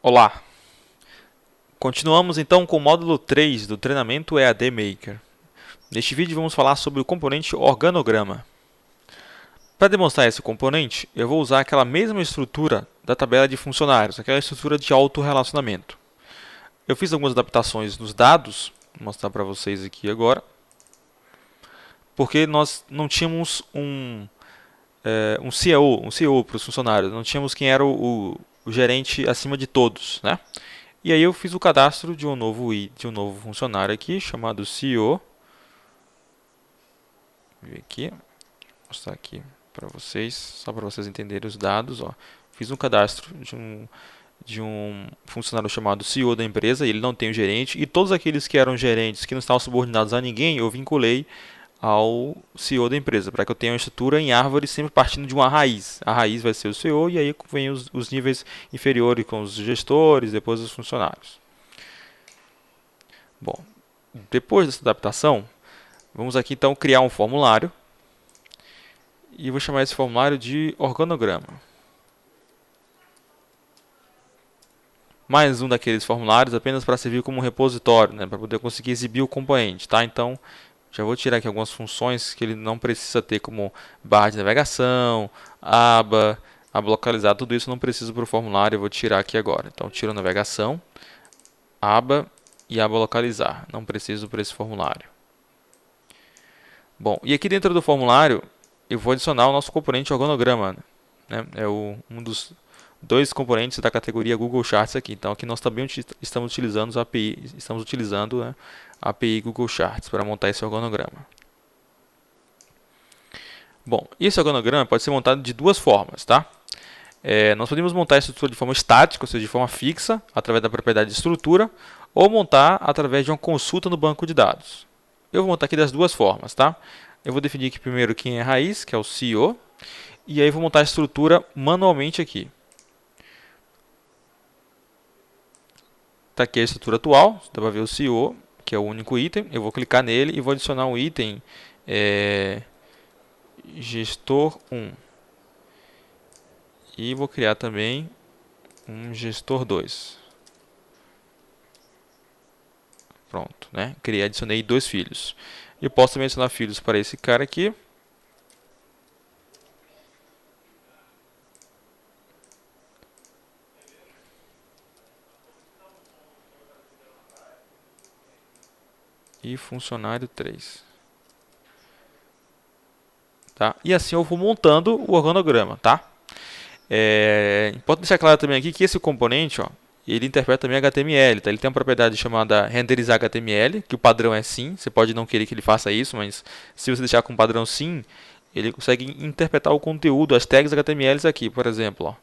Olá! Continuamos então com o módulo 3 do treinamento EAD Maker. Neste vídeo vamos falar sobre o componente organograma. Para demonstrar esse componente, eu vou usar aquela mesma estrutura da tabela de funcionários, aquela estrutura de autorrelacionamento. Eu fiz algumas adaptações nos dados, vou mostrar para vocês aqui agora, porque nós não tínhamos um CEO para os funcionários, não tínhamos quem era o gerente acima de todos, né? E aí eu fiz o cadastro de um novo funcionário aqui, chamado CEO. Vou ver aqui, vou mostrar aqui para vocês, só para vocês entenderem os dados. Ó. Fiz um cadastro de um funcionário chamado CEO da empresa, ele não tem o gerente, e todos aqueles que eram gerentes, que não estavam subordinados a ninguém, eu vinculei ao CEO da empresa, para que eu tenha uma estrutura em árvore sempre partindo de uma raiz. A raiz vai ser o CEO e aí vem os níveis inferiores com os gestores, depois os funcionários. Bom, depois dessa adaptação, vamos aqui então criar um formulário e vou chamar esse formulário de organograma. Mais um daqueles formulários apenas para servir como um repositório, né, para poder conseguir exibir o componente, tá? Então, já vou tirar aqui algumas funções que ele não precisa ter, como barra de navegação, aba localizada, tudo isso eu não preciso para o formulário, eu vou tirar aqui agora. Então, tiro a navegação, aba e aba localizar, não preciso para esse formulário. Bom, e aqui dentro do formulário eu vou adicionar o nosso componente organograma, né? É um dos dois componentes da categoria Google Charts aqui. Então aqui nós também estamos utilizando né, a API Google Charts para montar esse organograma. Bom, esse organograma pode ser montado de duas formas, tá? Nós podemos montar a estrutura de forma estática, ou seja, de forma fixa, através da propriedade de estrutura, ou montar através de uma consulta no banco de dados. Eu vou montar aqui das duas formas, tá? Eu vou definir aqui primeiro quem é a raiz, que é o CEO, e aí vou montar a estrutura manualmente aqui. Está aqui a estrutura atual, dá para ver o CEO, que é o único item. Eu vou clicar nele e vou adicionar um item gestor 1. E vou criar também um gestor 2. Pronto, né? Adicionei dois filhos. Eu posso também adicionar filhos para esse cara aqui. E funcionário 3. Tá? E assim eu vou montando o organograma, tá? Pode deixar claro também aqui que esse componente, ó, ele interpreta também HTML, tá? Ele tem uma propriedade chamada renderizar HTML, que o padrão é sim, você pode não querer que ele faça isso, mas se você deixar com o padrão sim, ele consegue interpretar o conteúdo, as tags HTML aqui, por exemplo, ó.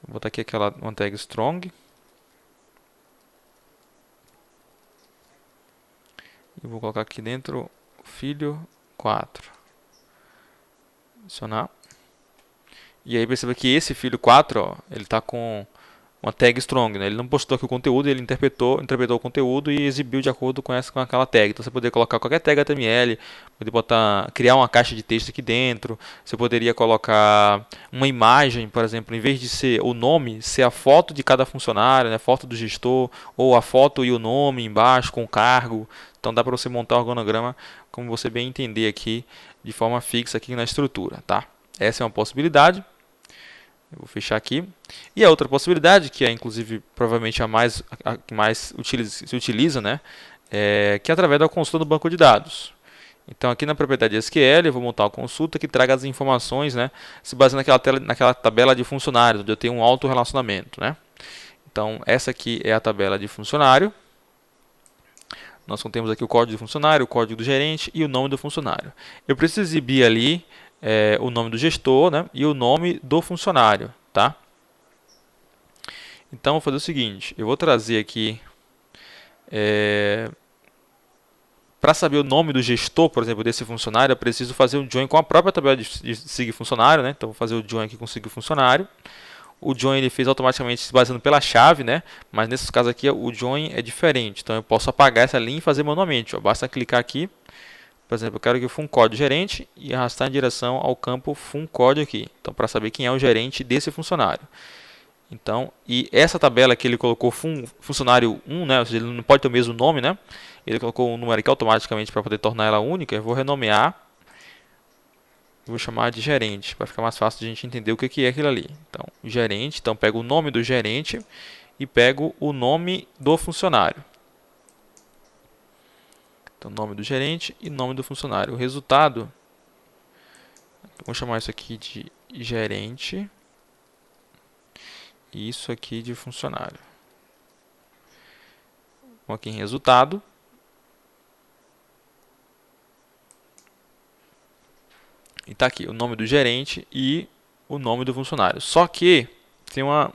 Vou botar aqui uma tag strong. E vou colocar aqui dentro filho 4. Adicionar. E aí perceba que esse filho 4, ó, ele está com uma tag strong, né? Ele não postou aqui o conteúdo, ele interpretou o conteúdo e exibiu de acordo com aquela tag. Então você poderia colocar qualquer tag HTML, criar uma caixa de texto aqui dentro. Você poderia colocar uma imagem, por exemplo, em vez de ser o nome, ser a foto de cada funcionário, né? Foto do gestor, ou a foto e o nome embaixo com o cargo. Então dá para você montar o organograma como você bem entender aqui, de forma fixa aqui na estrutura, tá? Essa é uma possibilidade. Eu vou fechar aqui. E a outra possibilidade, que é inclusive provavelmente a que mais se utiliza, né, que é através da consulta do banco de dados. Então aqui na propriedade SQL eu vou montar uma consulta que traga as informações, né, se baseando naquela tabela de funcionários, onde eu tenho um autorrelacionamento, né. Então essa aqui é a tabela de funcionário. Nós contemos aqui o código do funcionário, o código do gerente e o nome do funcionário. Eu preciso exibir ali o nome do gestor, né, e o nome do funcionário, tá? Então, vou fazer o seguinte, eu vou trazer aqui, para saber o nome do gestor, por exemplo, desse funcionário, eu preciso fazer um join com a própria tabela de seguir funcionário, né? Então, vou fazer o join aqui com seguir funcionário. O join ele fez automaticamente se baseando pela chave, né? Mas nesse caso aqui, o join é diferente. Então, eu posso apagar essa linha e fazer manualmente. Ó. Basta clicar aqui. Por exemplo, eu quero que o FunCode gerente e arrastar em direção ao campo FunCode aqui. Então, para saber quem é o gerente desse funcionário. Então, e essa tabela que ele colocou funcionário 1, né, ou seja, ele não pode ter o mesmo nome, né? Ele colocou um número aqui automaticamente para poder tornar ela única. Eu vou renomear, vou chamar de gerente, para ficar mais fácil de a gente entender o que é aquilo ali. Então, gerente, então pego o nome do gerente e pego o nome do funcionário. Então, nome do gerente e nome do funcionário. O resultado, vamos chamar isso aqui de gerente e isso aqui de funcionário. Vamos aqui em resultado. E está aqui o nome do gerente e o nome do funcionário. Só que tem uma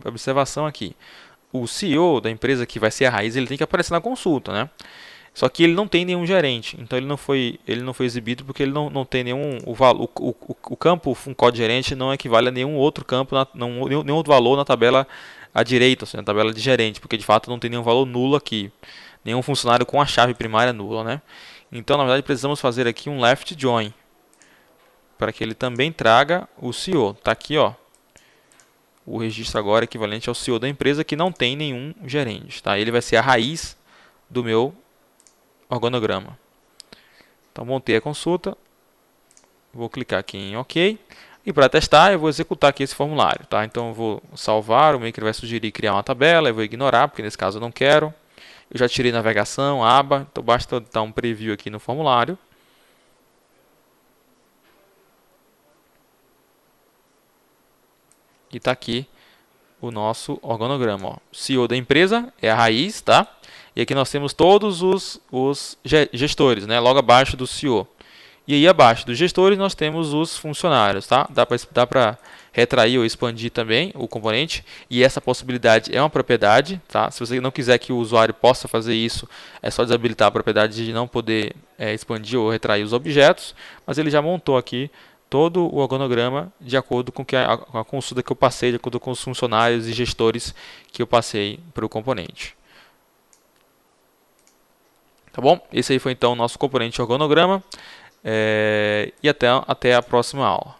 observação aqui. O CEO da empresa que vai ser a raiz, ele tem que aparecer na consulta, né? Só que ele não tem nenhum gerente, então ele não foi exibido porque ele não tem nenhum o campo FUNCOD gerente não equivale a nenhum outro campo, nenhum outro valor na tabela à direita, ou seja, na tabela de gerente, porque de fato não tem nenhum valor nulo aqui, nenhum funcionário com a chave primária nula, né? Então na verdade precisamos fazer aqui um left join para que ele também traga o CEO. Está aqui, ó, o registro agora equivalente ao CEO da empresa que não tem nenhum gerente, tá? Ele vai ser a raiz do meu organograma. Então montei a consulta, vou clicar aqui em OK e para testar eu vou executar aqui esse formulário, tá? Então eu vou salvar, o Maker vai sugerir criar uma tabela, eu vou ignorar porque nesse caso eu não quero. Eu já tirei navegação, aba, então basta dar um preview aqui no formulário. E está aqui o nosso organograma. Ó. CEO da empresa é a raiz, tá? E aqui nós temos todos os gestores, né? Logo abaixo do CEO. E aí abaixo dos gestores nós temos os funcionários, tá? Dá para retrair ou expandir também o componente. E essa possibilidade é uma propriedade, tá? Se você não quiser que o usuário possa fazer isso, é só desabilitar a propriedade de não poder expandir ou retrair os objetos. Mas ele já montou aqui todo o organograma de acordo com a consulta que eu passei, de acordo com os funcionários e gestores que eu passei para o componente. Tá bom? Esse aí foi então o nosso componente organograma. E até a próxima aula.